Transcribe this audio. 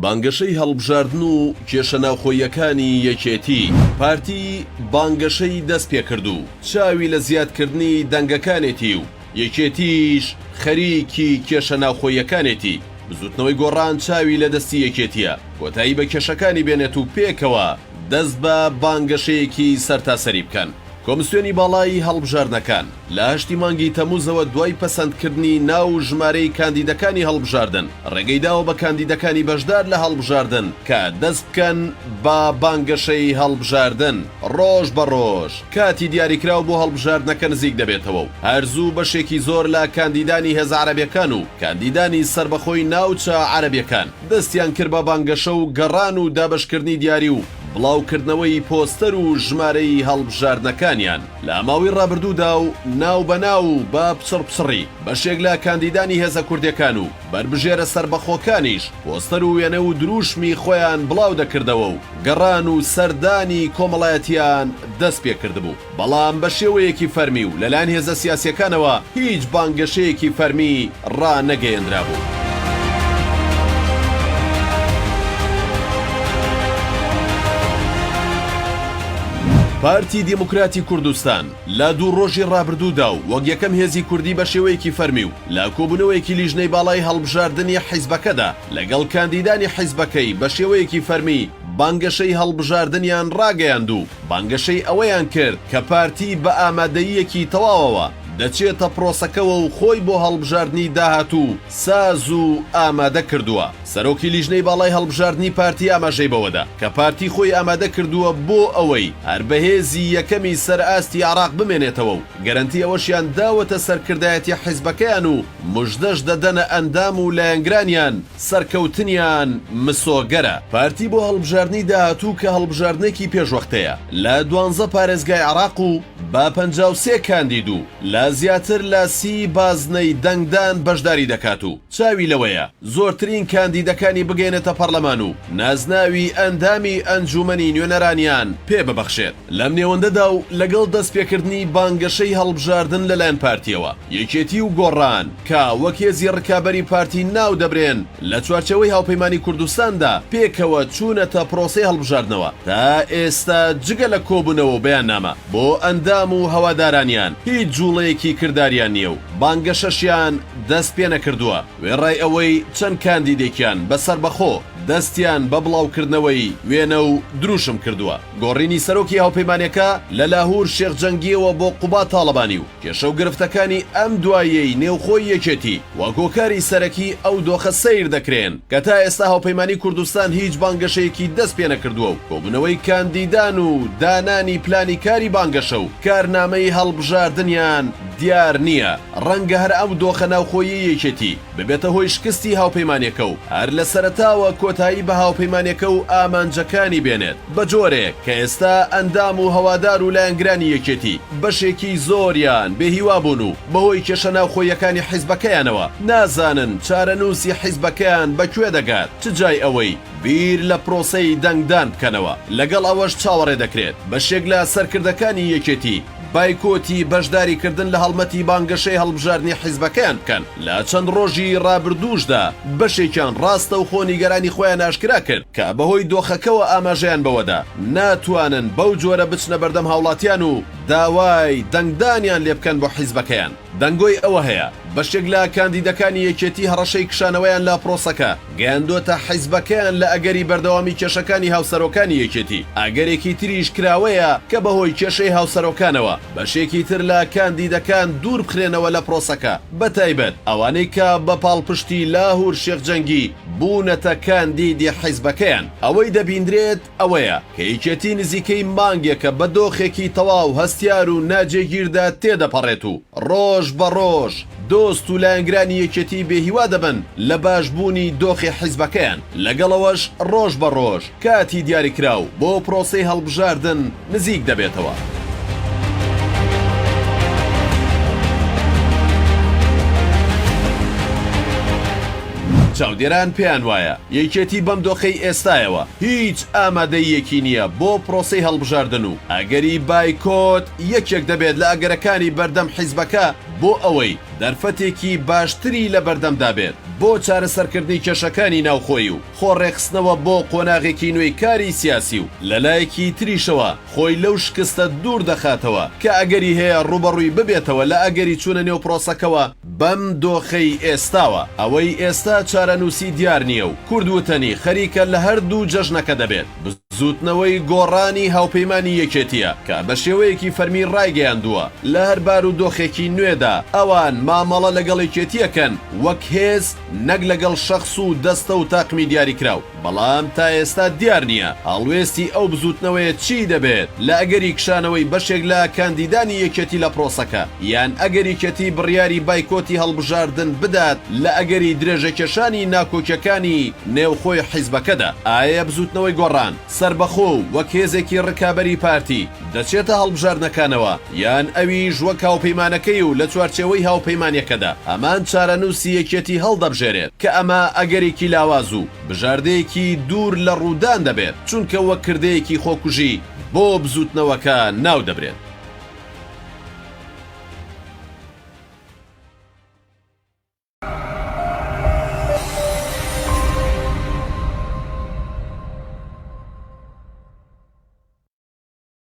بانگەشەی هەڵبژاردن و کێشە ناوخۆییەکانی یەکێتی پارتی بانگەشەی دەست پێکردو چاوی لە زیادکردنی دەنگەکانێتی و یەکێتیش خەریکی کێشە ناوخۆییەکانێتی بزوتنەوەی گۆڕان چاوی لە دەستی یەکێتیە کۆتایی بە کێشەکانی بێنێت و پێکەوە دەست بە بانگەشەیەکی سەرتاسەری بکەن. کۆمسیۆنی باڵای هەڵبژاردنەکان لە 8 مانگی تەمووزەوە دوای پەسەندکردنی ناو ژمارەی کاندیدەکانی هەڵبژاردن ڕێگەیداوە بە کاندیدەکانی بەشدار لە هەڵبژاردن کە دەست بکەن بە بانگەشەی هەڵبژاردن ڕۆژ بە ڕۆژ کاتی دیاریکراو بۆ هەڵبژاردنەکە نزیک دەبێتەوە و هەرزوو بەشێکی زۆر لە کاندیدانی هێزە عەرەبیەکان و کاندیدانی سربەخۆی ناوچە عەرەبیەکان دەستیان کرد بە بانگەشە و گەڕان و دابەشکردنی دیاری و بڵاوکردنەوەی پۆستەر و ژمارەی هەڵبژاردنەکانیان لە ماوەی ڕابردوودا و ناو بەناو و بە پچڕپچڕی بەشێک لە کاندیدانی هێزە کوردیەکان و بربژێرە سربەخۆکانیش پۆستەر و وێنە و دروشمی خۆیان بڵاو دەکردەوە و گەڕان و سەردانی کۆمەڵایەتیان دەست پێکردبوو بەڵام بە شێوەیەکی فەرمی و لەلایەن هێزە سیاسیەکانەوە هیچ بانگەشەیەکی فەرمی ڕانەگەیەندرابوو. پارتی دیموکراتی کوردستان لە دوو ڕۆژی ڕابردوودا و وەک یەکەم هێزی کوردی بە شێوەیەکی فەرمی و لە کۆبوونەوەیەکی لیژنەی باڵای هەڵبژاردننی حیزبەکەدا لەگەڵ کاندیدانی حیزبەکەی بە شێوەیەکی فەرمی بانگەشەی هەڵبژاردنیان ڕاگەیاند و بانگەشەی ئەوەیان کرد کە پارتی بە ئامادەییەکی تەواوەوە دەچێتە پرۆسەکەوە و خۆی بۆ هەڵبژاردننی داهاتوو ساز و ئامادە کردووە. سەرۆکی لیژنەی باڵای هەڵبژاردننی پارتی ئاماژەی بەوەدا کە پارتی خۆی ئامادە کردووە بۆ ئەوەی هەر بەهێزی یەکەمی سەرئاستی عێراق بمێنێتەوە و گەرەنتی ئەوەشیان داوەتە سەرکردایەتی حیزبەکەیان و موژدەش دەدەنە ئەندام و لایەنگرانیان سەرکەوتنیان مسۆگەرە. پارتی بۆ هەڵبژاردننی داهاتوو کە هەڵبژاردنێکی پێشوەختەیە لە 12 پارێزگای عێراق و با 53 کاندید و لە زیاتر لە 30 بازنەی دەنگدان بەشداری دەکات و چاوی لەوەیە زۆرترین کاندیدەکانی بگەێنێتە پەرلەمان و نازناوی ئەندامی ئەنجومەنی نوێنەرانیان پێ ببەخشێت. لەم نێوەندەدا و لەگەڵ دەستپێکردنی بانگەشەی هەڵبژاردن لەلایەن پارتیەوە یەکێتی و گۆڕان کە وەک هێزی ڕکابەری پارتی ناو دەبرێن لە چوارچەوەی هاوپەیمانی کوردستاندا پێکەوە چوونەتە پرۆسەی هەڵبژاردنەوە تا ئێستا جگە لە کۆبوونەوە بەیاننامە بۆ ئەندام و هەوادارانیان هیچ جوڵەیەکی کرداریان نییە و بانگەشەشیان دەست پێ نەکردووە. وێڕای ئەوەی چەند کاندیدێکیان بەسەر بەخۆ دەستیان بە بڵاوکردنەوەی وێنە و دروشم کردووە. گۆڕینی سەرۆکی هاوپەیمانیەکە لە لاهور شێخجەنگیەوە بۆ قوبات تاڵەبانی و کێشە و گرفتەکانی ئەم دوایەی نێوخۆی یەکێتی وەکۆکاری سەرەکی ئەو دۆخە سیر دەکرێن کە تا ئێستا هاوپەیمانی کوردستان هیچ بانگەشەیەکی دەست پێ نەکردووە و کۆبوونەوەی کاندیدان و دانانی پلانی کاری بانگەشە و کارنامەی هەڵبژاردنیان دیار نییە. ڕەنگە هەر ئەو دۆخە ناوخۆیی یەکێتی ببێتە هۆی شکستی هاوپەیمانیەکە و هەر لە سەرەتاوە کۆتایی بە هاوپەیمانیەکە و ئامانجەکانی بێنێت بە جۆرێک کە ئێستا ئەندام و هەوادار و لایەنگرانی یەکێتی بەشێکی زۆریان بێهیوا بوون و بەهۆی کێشە ناوخۆیەکانی حیزبەکەیانەوە نازانن چارەنووسی حیزبەکەیان بەکوێ دەگات چ جای ئەوەی بیر لە پرۆسەی دەنگدان بکەنەوە. لەگەڵ ئەوەش چاوەڕێ دەکرێت بەشێک لە سەرکردەکانی یەکێتی بایکۆتی بەشداریکردن لە هەڵمەتی بانگەشەی هەڵبژاردننی حیزبەکەیان بکەن. لە چەند ڕۆژی ڕابردووشدا بەشێکیان ڕاستە و خۆنیگەرانی خۆیان ئاشکرا کرد کە بەهۆی دۆخەکەوە ئاماژەیان بەوەدا ناتوانن بەو جۆرە بچنە بەردەم هاوڵاتیان و داوای دەنگدانیان لێ بکەن بۆ حیزبەکەیان. دەنگۆی ئەوە هەیە بەشێک لە کاندیدەکانی یەکێتی هەڕەشەی کشانەوەیان لە پرۆسەکە گەیاندۆتە حیزبەکەیان لە ئەگەری بەردەوامی کێشەکانی هاوسەرۆکانی یەکێتی. ئەگەرێکی تریش کراوەیە کە بەهۆی کێشەی هاوسەرۆکانەوە بەشێکی تر لە کاندیدەکان دوور بخرێنەوە لە پرۆسەکە بەتایبەت ئەوانەی کە بە پاڵپشتی لاهور شێخجەنگی بوونەتە کاندیدی حیزبەکەیان. ئەوەی دەبیندرێت ئەوەیە کە یەکێتی نزیکەی مانگێکە بە دۆخێکی تەواو هەستیار و ناجێگیردا تێدەپەڕێت و ڕۆژ بە ڕۆژ دۆست و لایەنگرانی یەکێتی بێهیوا دەبن لە باشبوونی دۆخی حیزبەکەیان. لەگەڵەوەش ڕۆژ بە ڕۆژ کاتی دیاریکراو بۆ پرۆسەی هەڵبژاردن نزیک دەبێتەوە. چاودێران پێیان وایە یەکێتی بەم دۆخەی ئێستایەوە هیچ ئامادەیەکی نییە بۆ پرۆسەی هەڵبژاردن و ئەگەری بایکۆت یەکێک دەبێت لە ئەگەرەکانی بەردەم حیزبەکە بۆ ئەوەی دەرفەتێکی باشتری لە بەردەمدا بێت. بۆ چارەسەرکردنی کێشەکانی ناوخۆی و خۆڕێخستنەوە بۆ قۆناغێکی نوێی کاری سیاسی و لەلایەکی تریشەوە خۆی لەو شکستە دوور دەخاتەوە کە ئەگەری هەیە ڕوبەڕووی ببێتەوە لە ئەگەری چوونە نێو پرۆسەکەوە بەم دۆخەی ئێستاوە ئەوەی ئێستا چارەنووسی دیار نییە و کوردوتەنی خەریکە لە هەردوو جەژنەکە دەبێت زوتنەوەی گۆڕانی هاوپەیمانی یەکێتیە کە بە شێوەیەکی فەرمی ڕایگەیاندووە لە هەربار و دۆخێکی نوێدا ئەوان مامەڵە لەگەڵ یەکێتیەکەن وەک هێز نەک لەگەڵ شەخص و دەستە و تاقمی دیاریکراو بەڵام تا ئێستا دیار نییە هەڵوێستی ئەو بزوتنەوەیە چی دەبێت لە ئەگەری کشانەوەی بەشێک لە کاندیدانی یەکێتی لە پرۆسەکە یان ئەگەری کەتی بڕیاری بایکۆتی هەڵبژاردن بدات لە ئەگەری درێژەکێشانی ناکۆکیەکانی نێوخۆی حیزبەکەدا ئایا بزوتنەوەی گۆڕان سربەخۆ و وەک هێزێکی ڕکابەری پارتی دەچێتە هەڵبژاردنەکانەوە یان ئەویش وەک هاوپەیمانەکەی و لە چوارچێوەی هاوپەیمانیەکەدا ئەمان چارەنووسی یەکێتی هەڵدەبژێرێت کە ئەمە ئەگەرێکی لاواز و بژاردەیەکی دوور لە ڕوودان دەبێت چونکە وەک کردەیەکی خۆکوژی بۆ بزوتنەوەکە ناو دەبرێت.